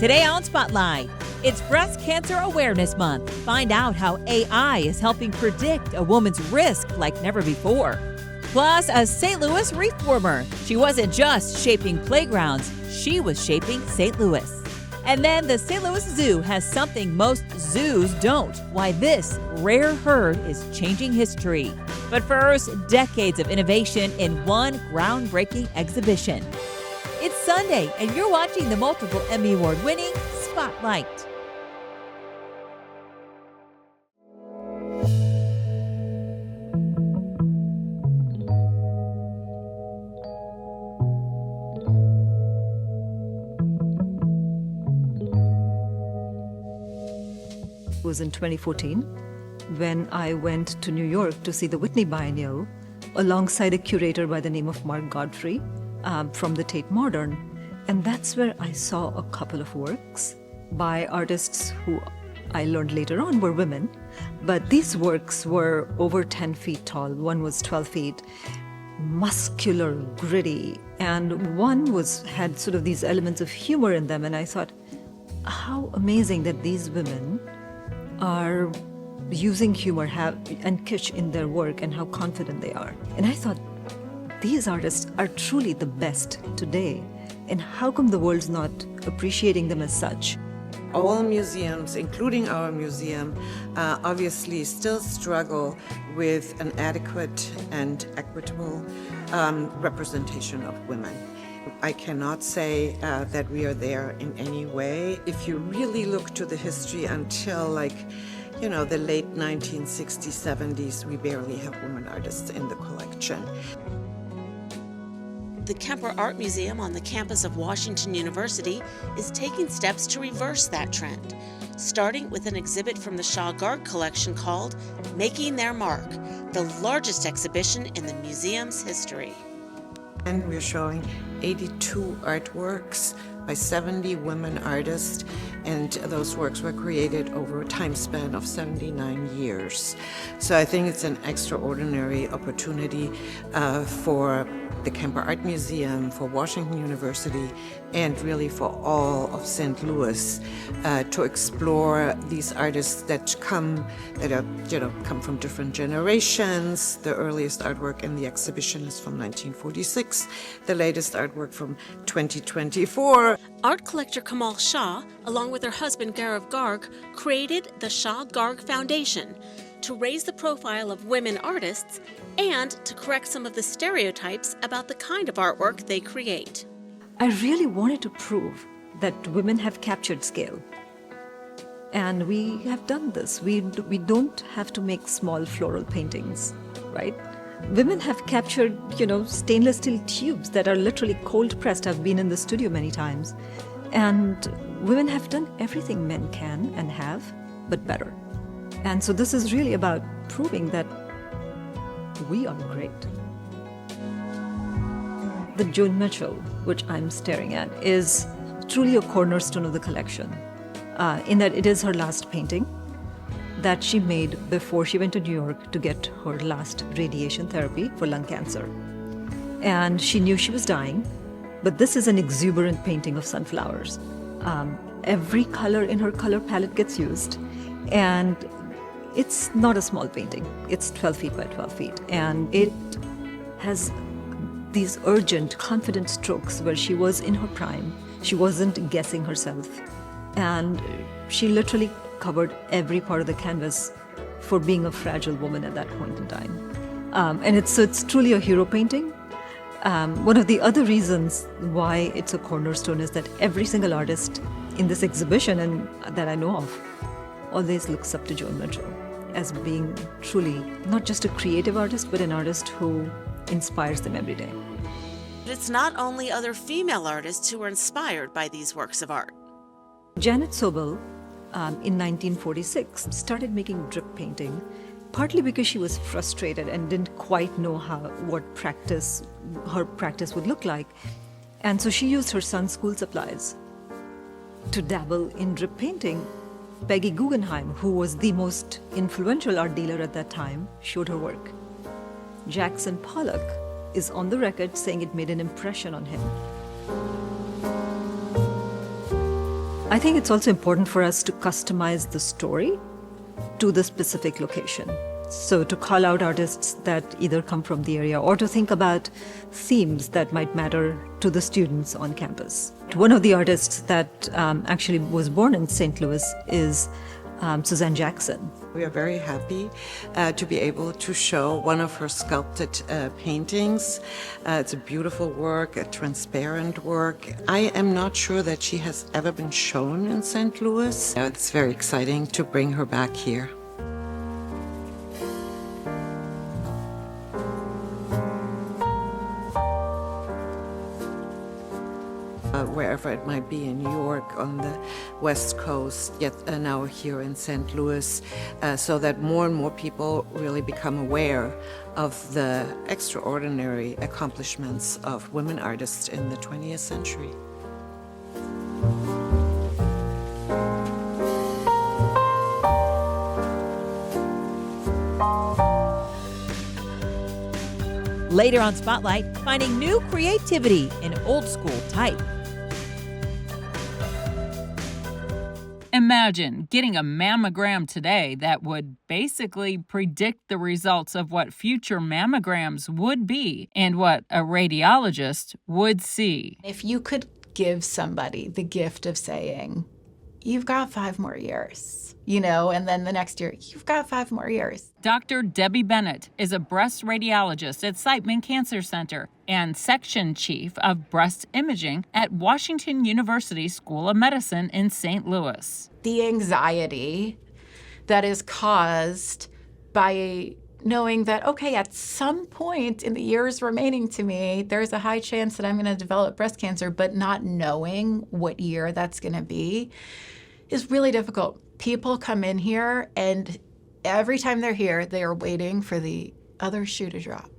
Today on Spotlight, it's Breast Cancer Awareness Month. Find out how AI is helping predict a woman's risk like never before. Plus, a St. Louis reformer. She wasn't just shaping playgrounds, she was shaping St. Louis. And then the St. Louis Zoo has something most zoos don't. Why this rare herd is changing history. But first, decades of innovation in one groundbreaking exhibition. It's Sunday, and you're watching the multiple Emmy Award-winning Spotlight. It was in 2014 when I went to New York to see the Whitney Biennial alongside a curator by the name of Mark Godfrey from the Tate Modern. And that's where I saw a couple of works by artists who I learned later on were women. But these works were over 10 feet tall. One was 12 feet, muscular, gritty, and one had sort of these elements of humor in them. And I thought, how amazing that these women are using humor and kitsch in their work, and how confident they are. And I thought, these artists are truly the best today, and how come the world's not appreciating them as such? All museums, including our museum, obviously still struggle with an adequate and equitable representation of women. I cannot say that we are there in any way. If you really look to the history until the late 1960s, 70s, we barely have women artists in the collection. The Kemper Art Museum on the campus of Washington University is taking steps to reverse that trend, starting with an exhibit from the Shaw Garg collection called Making Their Mark, the largest exhibition in the museum's history. And we're showing 82 artworks by 70 women artists, and those works were created over a time span of 79 years. So I think it's an extraordinary opportunity for the Kemper Art Museum, for Washington University, and really for all of St. Louis to explore these artists that come from different generations. The earliest artwork in the exhibition is from 1946, the latest artwork from 2024. Art collector Kamal Shah, along with her husband Gaurav Garg, created the Shaw Garg Foundation to raise the profile of women artists and to correct some of the stereotypes about the kind of artwork they create. I really wanted to prove that women have captured scale. And we have done this. We don't have to make small floral paintings, right? Women have captured, stainless steel tubes that are literally cold pressed. I've been in the studio many times. And women have done everything men can and have, but better. And so this is really about proving that we are great. The Joan Mitchell, which I'm staring at, is truly a cornerstone of the collection, in that it is her last painting that she made before she went to New York to get her last radiation therapy for lung cancer. And she knew she was dying, but this is an exuberant painting of sunflowers. Every color in her color palette gets used, and it's not a small painting. It's 12 feet by 12 feet, and it has these urgent, confident strokes where she was in her prime. She wasn't guessing herself, and she literally covered every part of the canvas for being a fragile woman at that point in time. And it's truly a hero painting. One of the other reasons why it's a cornerstone is that every single artist in this exhibition, and that I know of, always looks up to Joan Mitchell as being truly not just a creative artist, but an artist who inspires them every day. It's not only other female artists who are inspired by these works of art. Janet Sobel, in 1946, started making drip painting, partly because she was frustrated and didn't quite know what her practice would look like. And so she used her son's school supplies to dabble in drip painting. Peggy Guggenheim, who was the most influential art dealer at that time, showed her work. Jackson Pollock is on the record saying it made an impression on him. I think it's also important for us to customize the story to the specific location. So to call out artists that either come from the area or to think about themes that might matter to the students on campus. One of the artists that actually was born in St. Louis is Suzanne Jackson. We are very happy to be able to show one of her sculpted paintings. It's a beautiful work, a transparent work. I am not sure that she has ever been shown in St. Louis. It's very exciting to bring her back here. Wherever it might be in New York, on the West Coast, yet now here in St. Louis, so that more and more people really become aware of the extraordinary accomplishments of women artists in the 20th century. Later on Spotlight, finding new creativity in old school type. Imagine getting a mammogram today that would basically predict the results of what future mammograms would be and what a radiologist would see. If you could give somebody the gift of saying, you've got 5 more years, and then the next year, you've got 5 more years. Dr. Debbie Bennett is a breast radiologist at Siteman Cancer Center and section chief of breast imaging at Washington University School of Medicine in St. Louis. The anxiety that is caused by knowing that, okay, at some point in the years remaining to me, there's a high chance that I'm going to develop breast cancer, but not knowing what year that's going to be is really difficult. People come in here, and every time they're here, they are waiting for the other shoe to drop.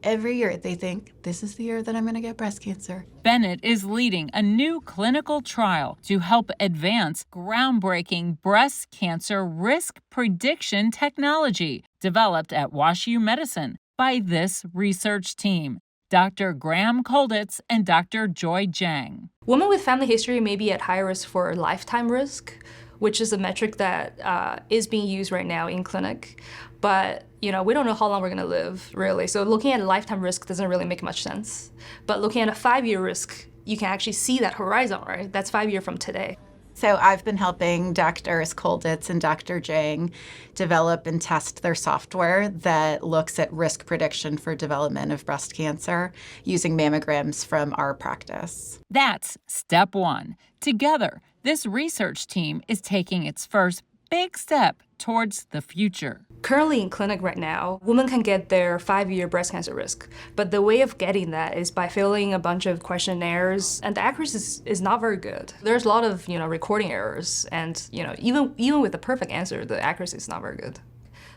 Every year, they think, this is the year that I'm going to get breast cancer. Bennett is leading a new clinical trial to help advance groundbreaking breast cancer risk prediction technology developed at WashU Medicine by this research team, Dr. Graham Kolditz and Dr. Joy Jang. Women with family history may be at high risk for lifetime risk, which is a metric that is being used right now in clinic. But we don't know how long we're going to live, really. So looking at a lifetime risk doesn't really make much sense. But looking at a 5-year risk, you can actually see that horizon, right? That's 5 years from today. So I've been helping Drs. Kolditz and Dr. Jang develop and test their software that looks at risk prediction for development of breast cancer using mammograms from our practice. That's step 1. Together, this research team is taking its first big step towards the future. Currently in clinic right now, women can get their 5-year breast cancer risk. But the way of getting that is by filling a bunch of questionnaires, and the accuracy is not very good. There's a lot of recording errors, and even with the perfect answer, the accuracy is not very good.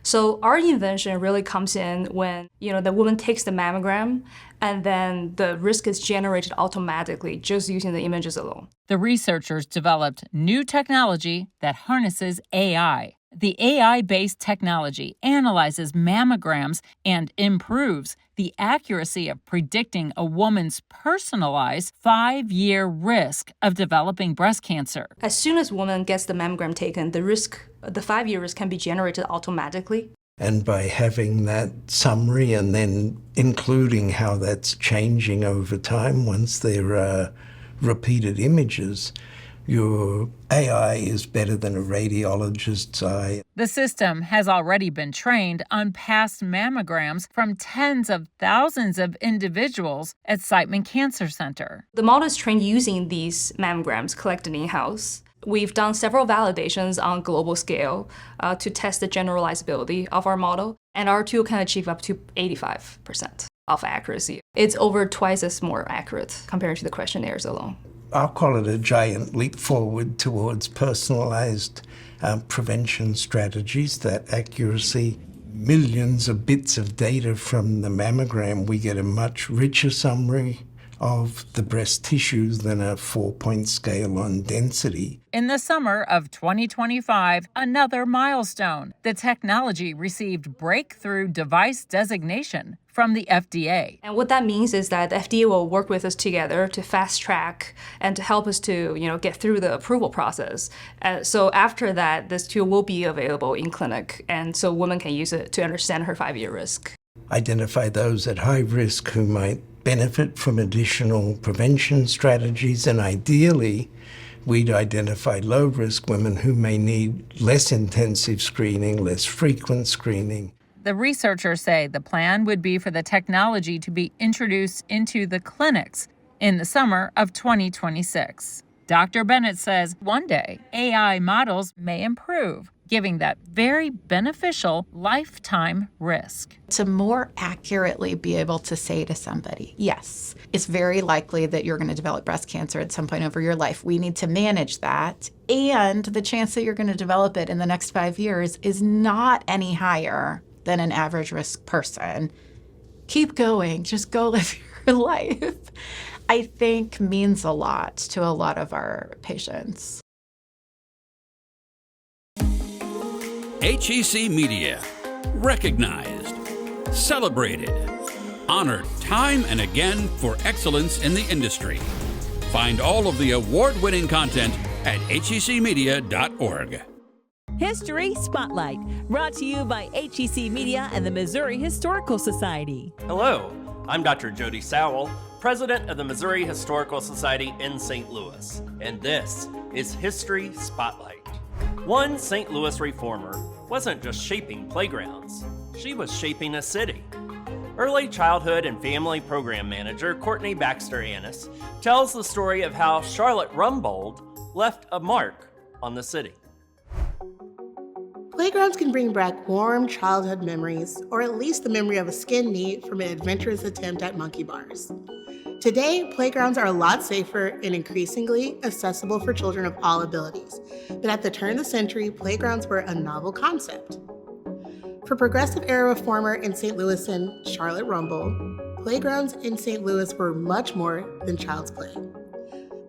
So our invention really comes in when the woman takes the mammogram, and then the risk is generated automatically just using the images alone. The researchers developed new technology that harnesses AI. The AI-based technology analyzes mammograms and improves the accuracy of predicting a woman's personalized 5-year risk of developing breast cancer. As soon as a woman gets the mammogram taken, the 5-year risk can be generated automatically. And by having that summary and then including how that's changing over time once there are repeated images, your AI is better than a radiologist's eye. The system has already been trained on past mammograms from tens of thousands of individuals at Siteman Cancer Center. The model is trained using these mammograms collected in-house. We've done several validations on global scale to test the generalizability of our model, and our tool can achieve up to 85% of accuracy. It's over twice as more accurate compared to the questionnaires alone. I'll call it a giant leap forward towards personalized prevention strategies, that accuracy. Millions of bits of data from the mammogram, we get a much richer summary of the breast tissues than a 4-point scale on density. In the summer of 2025, another milestone. The technology received breakthrough device designation from the FDA. And what that means is that the FDA will work with us together to fast track and to help us to, get through the approval process. So after that, this tool will be available in clinic, and so women can use it to understand her 5-year risk. Identify those at high risk who might benefit from additional prevention strategies, and ideally, we'd identify low-risk women who may need less intensive screening, less frequent screening. The researchers say the plan would be for the technology to be introduced into the clinics in the summer of 2026. Dr. Bennett says one day AI models may improve, giving that very beneficial lifetime risk. To more accurately be able to say to somebody, yes, it's very likely that you're going to develop breast cancer at some point over your life. We need to manage that. And the chance that you're going to develop it in the next 5 years is not any higher than an average risk person. Keep going, just go live your life, I think means a lot to a lot of our patients. HEC Media. Recognized, celebrated, honored time and again for excellence in the industry. Find all of the award-winning content at hecmedia.org. History Spotlight, brought to you by HEC Media and the Missouri Historical Society. Hello, I'm Dr. Jody Sowell, President of the Missouri Historical Society in St. Louis, and this is History Spotlight. One St. Louis reformer wasn't just shaping playgrounds, she was shaping a city. Early childhood and family program manager Courtney Baxter Annis tells the story of how Charlotte Rumbold left a mark on the city. Playgrounds can bring back warm childhood memories, or at least the memory of a skinned knee from an adventurous attempt at monkey bars. Today, playgrounds are a lot safer and increasingly accessible for children of all abilities. But at the turn of the century, playgrounds were a novel concept. For progressive era reformer in St. Louis and Charlotte Rumbold, playgrounds in St. Louis were much more than child's play.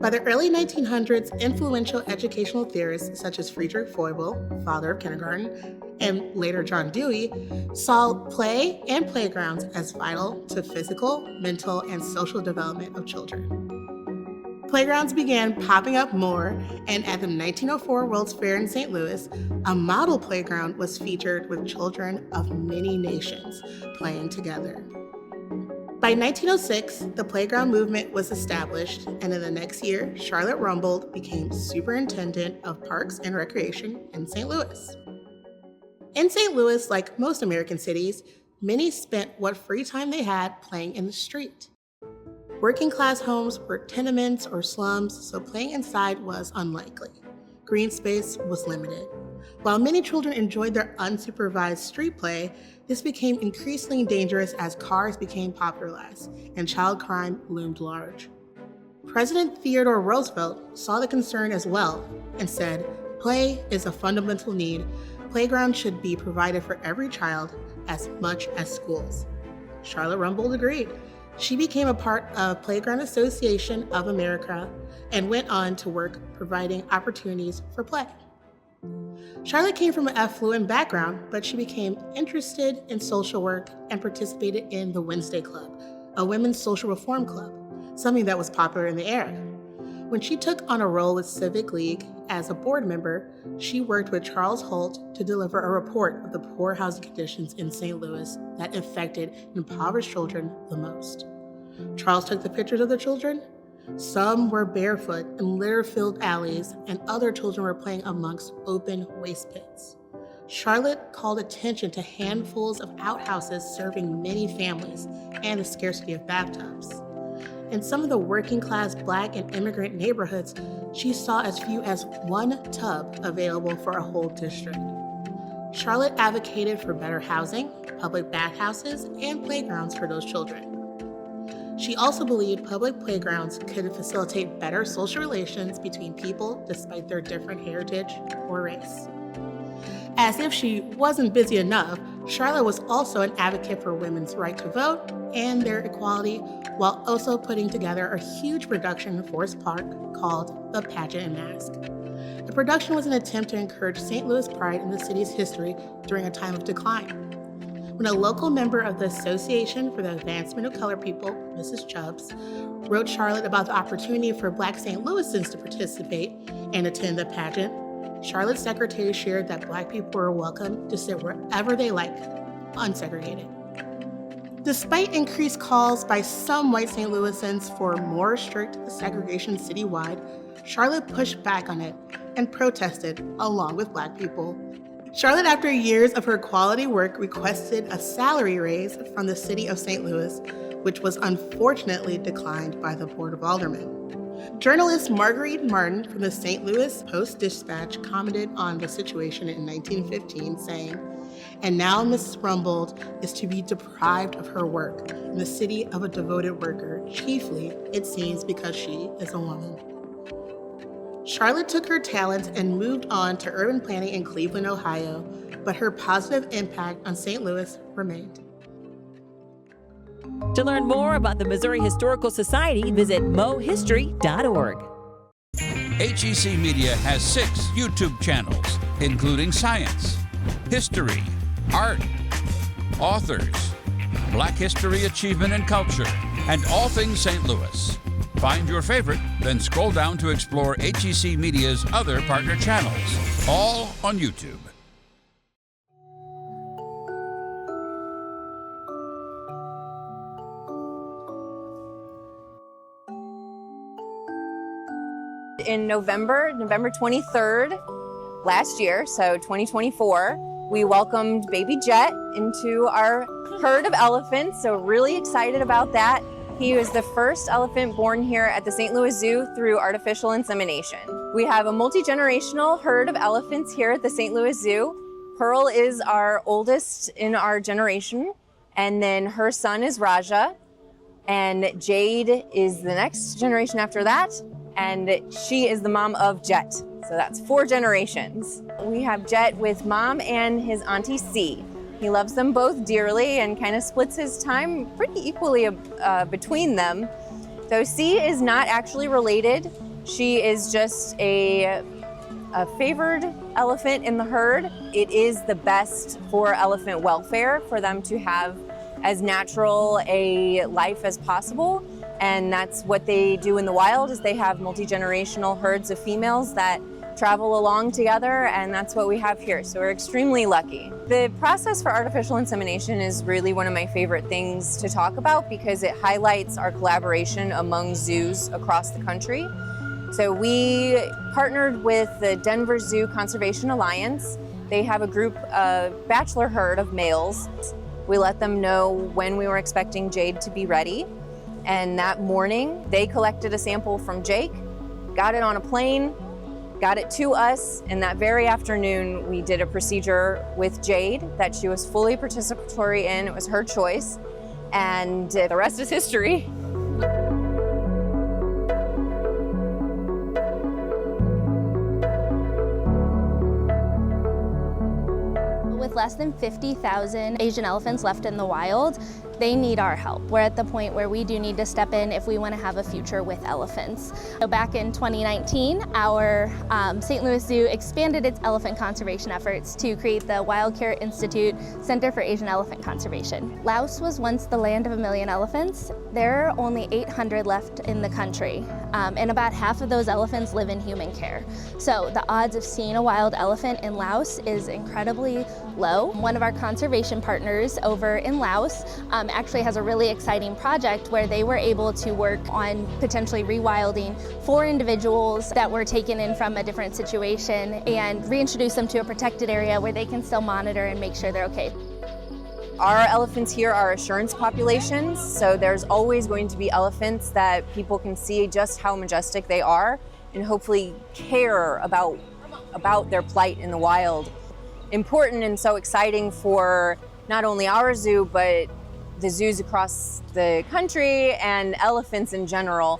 By the early 1900s, influential educational theorists such as Friedrich Froebel, father of kindergarten, and later John Dewey, saw play and playgrounds as vital to physical, mental, and social development of children. Playgrounds began popping up more, and at the 1904 World's Fair in St. Louis, a model playground was featured with children of many nations playing together. By 1906, the playground movement was established, and in the next year, Charlotte Rumbold became Superintendent of Parks and Recreation in St. Louis. In St. Louis, like most American cities, many spent what free time they had playing in the street. Working class homes were tenements or slums, so playing inside was unlikely. Green space was limited. While many children enjoyed their unsupervised street play, this became increasingly dangerous as cars became popularized and child crime loomed large. President Theodore Roosevelt saw the concern as well and said, "Play is a fundamental need. Playgrounds should be provided for every child as much as schools." Charlotte Rumbold agreed. She became a part of Playground Association of America and went on to work providing opportunities for play. Charlotte came from an affluent background, but she became interested in social work and participated in the Wednesday Club, a women's social reform club, something that was popular in the era. When she took on a role with Civic League as a board member, she worked with Charles Holt to deliver a report of the poor housing conditions in St. Louis that affected impoverished children the most. Charles took the pictures of the children. Some were barefoot in litter-filled alleys, and other children were playing amongst open waste pits. Charlotte called attention to handfuls of outhouses serving many families and the scarcity of bathtubs. In some of the working-class Black and immigrant neighborhoods, she saw as few as one tub available for a whole district. Charlotte advocated for better housing, public bathhouses, and playgrounds for those children. She also believed public playgrounds could facilitate better social relations between people despite their different heritage or race. As if she wasn't busy enough, Charlotte was also an advocate for women's right to vote and their equality, while also putting together a huge production in Forest Park called The Pageant and Mask. The production was an attempt to encourage St. Louis pride in the city's history during a time of decline. when a local member of the Association for the Advancement of Colored People, Mrs. Chubbs, wrote Charlotte about the opportunity for Black St. Louisans to participate and attend the pageant, Charlotte's secretary shared that Black people were welcome to sit wherever they like, unsegregated. Despite increased calls by some white St. Louisans for more strict segregation citywide, Charlotte pushed back on it and protested along with Black people. Charlotte, after years of her quality work, requested a salary raise from the city of St. Louis, which was unfortunately declined by the Board of Aldermen. Journalist Marguerite Martin from the St. Louis Post-Dispatch commented on the situation in 1915, saying, "And now Mrs. Rumbold is to be deprived of her work in the city of a devoted worker, chiefly, it seems, because she is a woman." Charlotte took her talents and moved on to urban planning in Cleveland, Ohio, but her positive impact on St. Louis remained. To learn more about the Missouri Historical Society, visit mohistory.org. HEC Media has 6 YouTube channels, including science, history, art, authors, Black History Achievement and Culture, and all things St. Louis. Find your favorite, then scroll down to explore HEC Media's other partner channels, all on YouTube. In November 23rd last year, so 2024, we welcomed baby Jet into our herd of elephants, so really excited about that. He was the first elephant born here at the St. Louis Zoo through artificial insemination. We have a multi-generational herd of elephants here at the St. Louis Zoo. Pearl is our oldest in our generation, and then her son is Raja, and Jade is the next generation after that, and she is the mom of Jet. So that's 4 generations. We have Jet with mom and his auntie C. He loves them both dearly and kind of splits his time pretty equally between them. Though C is not actually related. She is just a favored elephant in the herd. It is the best for elephant welfare for them to have as natural a life as possible. And that's what they do in the wild, is they have multi-generational herds of females that travel along together, and that's what we have here. So we're extremely lucky. The process for artificial insemination is really one of my favorite things to talk about because it highlights our collaboration among zoos across the country. So we partnered with the Denver Zoo Conservation Alliance. They have a group, bachelor herd of males. We let them know when we were expecting Jade to be ready. And that morning, they collected a sample from Jake, got it on a plane, got it to us, and that very afternoon we did a procedure with Jade that she was fully participatory in. It was her choice, and the rest is history. With less than 50,000 Asian elephants left in the wild, they need our help. We're at the point where we do need to step in if we want to have a future with elephants. So back in 2019, our St. Louis Zoo expanded its elephant conservation efforts to create the Wild Care Institute Center for Asian Elephant Conservation. Laos was once the land of 1 million elephants. There are only 800 left in the country, and about half of those elephants live in human care. So the odds of seeing a wild elephant in Laos is incredibly low. One of our conservation partners over in Laos actually has a really exciting project where they were able to work on potentially rewilding 4 individuals that were taken in from a different situation and reintroduce them to a protected area where they can still monitor and make sure they're okay. Our elephants here are assurance populations, so there's always going to be elephants that people can see just how majestic they are and hopefully care about their plight in the wild. Important and so exciting for not only our zoo, but the zoos across the country and elephants in general.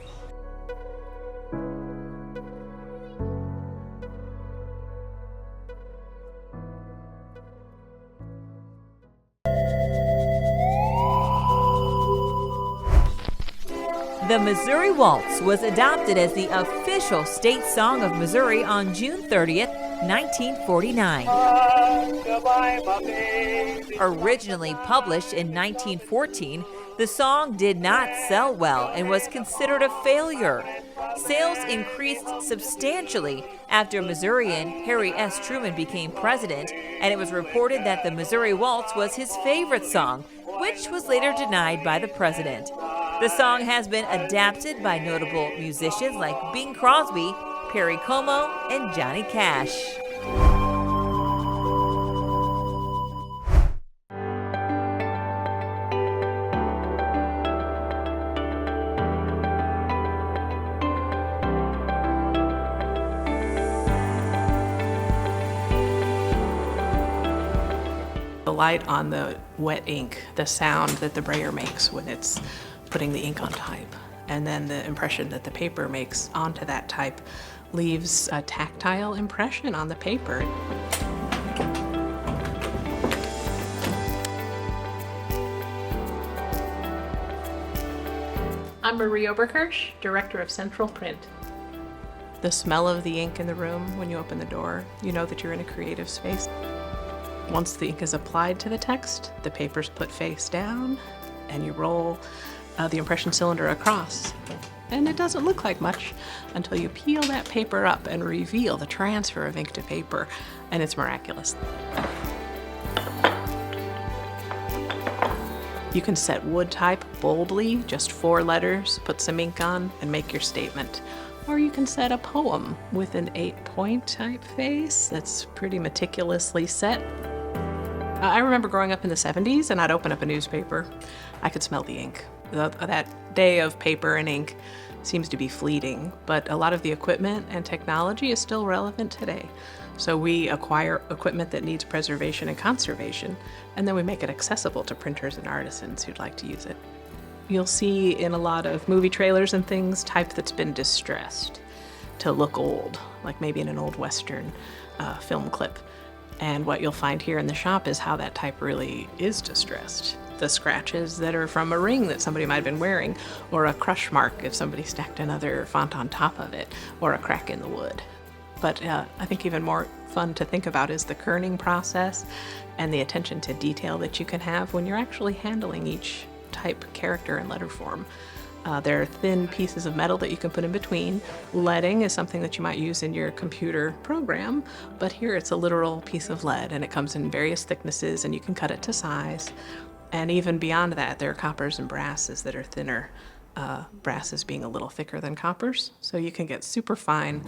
The Missouri Waltz was adopted as the official state song of Missouri on June 30th, 1949. Originally published in 1914, the song did not sell well and was considered a failure. Sales increased substantially after Missourian Harry S. Truman became president, and it was reported that the Missouri Waltz was his favorite song, which was later denied by the president. The song has been adapted by notable musicians like Bing Crosby, Perry Como, and Johnny Cash. The light on the wet ink, the sound that the brayer makes when it's putting the ink on type, and then the impression that the paper makes onto that type leaves a tactile impression on the paper. I'm Marie Oberkirsch, Director of Central Print. The smell of the ink in the room when you open the door, you know that you're in a creative space. Once the ink is applied to the text, the paper's put face down, and you roll the impression cylinder across. And it doesn't look like much until you peel that paper up and reveal the transfer of ink to paper, and it's miraculous. You can set wood type boldly, just 4 letters, put some ink on, and make your statement. Or you can set a poem with an 8-point typeface that's pretty meticulously set. I remember growing up in the 70s, and I'd open up a newspaper. I could smell the ink. That day of paper and ink seems to be fleeting, but a lot of the equipment and technology is still relevant today. So we acquire equipment that needs preservation and conservation, and then we make it accessible to printers and artisans who'd like to use it. You'll see in a lot of movie trailers and things type that's been distressed to look old, like maybe in an old Western film clip. And what you'll find here in the shop is how that type really is distressed. The scratches that are from a ring that somebody might have been wearing, or a crush mark if somebody stacked another font on top of it, or a crack in the wood. But I think even more fun to think about is the kerning process and the attention to detail that you can have when you're actually handling each type, character, and letter form. There are thin pieces of metal that you can put in between. Leading is something that you might use in your computer program, but here it's a literal piece of lead, and it comes in various thicknesses, and you can cut it to size. And even beyond that, there are coppers and brasses that are thinner, brasses being a little thicker than coppers, so you can get super fine.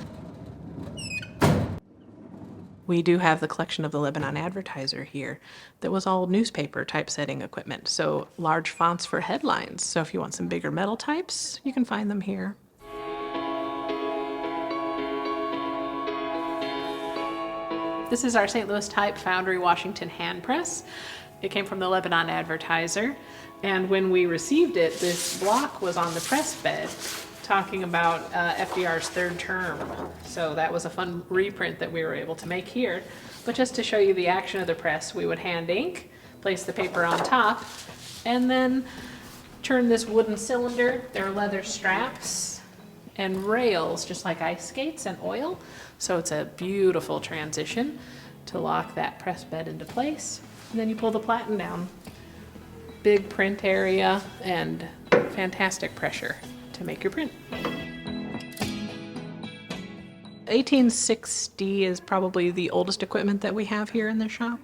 We do have the collection of the Lebanon Advertiser here that was all newspaper typesetting equipment, so large fonts for headlines. So if you want some bigger metal types, you can find them here. This is our St. Louis Type Foundry Washington hand press. It came from the Lebanon Advertiser, and when we received it, this block was on the press bed talking about FDR's third term. So that was a fun reprint that we were able to make here. But just to show you the action of the press, we would hand ink, place the paper on top, and then turn this wooden cylinder. There are leather straps and rails, just like ice skates and oil. So it's a beautiful transition to lock that press bed into place. And then you pull the platen down. Big print area and fantastic pressure to make your print. 1860 is probably the oldest equipment that we have here in the shop,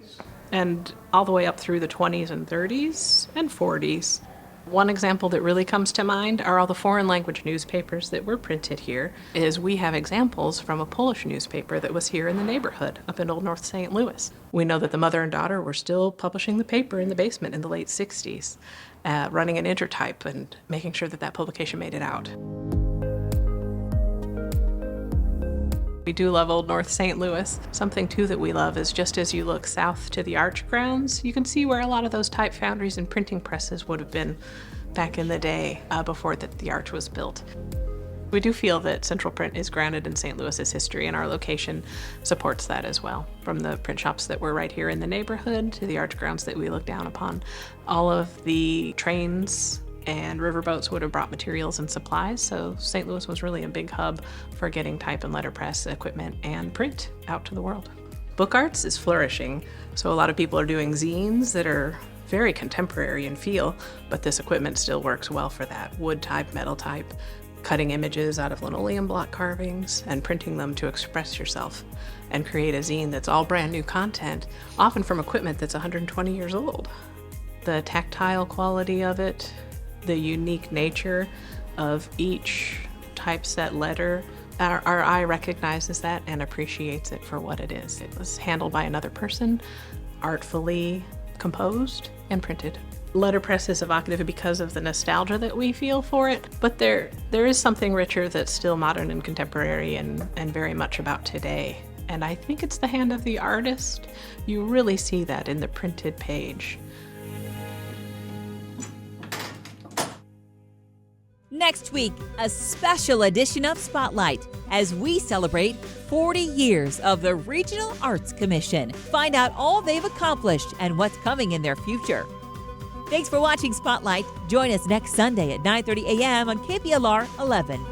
and all the way up through the 20s and 30s and 40s. One example that really comes to mind are all the foreign language newspapers that were printed here. We have examples from a Polish newspaper that was here in the neighborhood up in Old North St. Louis. We know that the mother and daughter were still publishing the paper in the basement in the late 60s. Running an intertype and making sure that that publication made it out. We do love Old North St. Louis. Something too that we love is just as you look south to the Arch grounds, you can see where a lot of those type foundries and printing presses would have been back in the day before the Arch was built. We do feel that Central Print is grounded in St. Louis's history, and our location supports that as well. From the print shops that were right here in the neighborhood to the Arch grounds that we look down upon. All of the trains and riverboats would have brought materials and supplies, so St. Louis was really a big hub for getting type and letterpress equipment and print out to the world. Book arts is flourishing, so a lot of people are doing zines that are very contemporary in feel, but this equipment still works well for that. Wood type, metal type, cutting images out of linoleum block carvings and printing them to express yourself and create a zine that's all brand new content, often from equipment that's 120 years old. The tactile quality of it, the unique nature of each typeset letter, our eye recognizes that and appreciates it for what it is. It was handled by another person, artfully composed and printed. Letterpress is evocative because of the nostalgia that we feel for it, but there is something richer that's still modern and contemporary and very much about today. And I think it's the hand of the artist. You really see that in the printed page. Next week, a special edition of Spotlight as we celebrate 40 years of the Regional Arts Commission. Find out all they've accomplished and what's coming in their future. Thanks for watching Spotlight. Join us next Sunday at 9:30 a.m. on KPLR 11.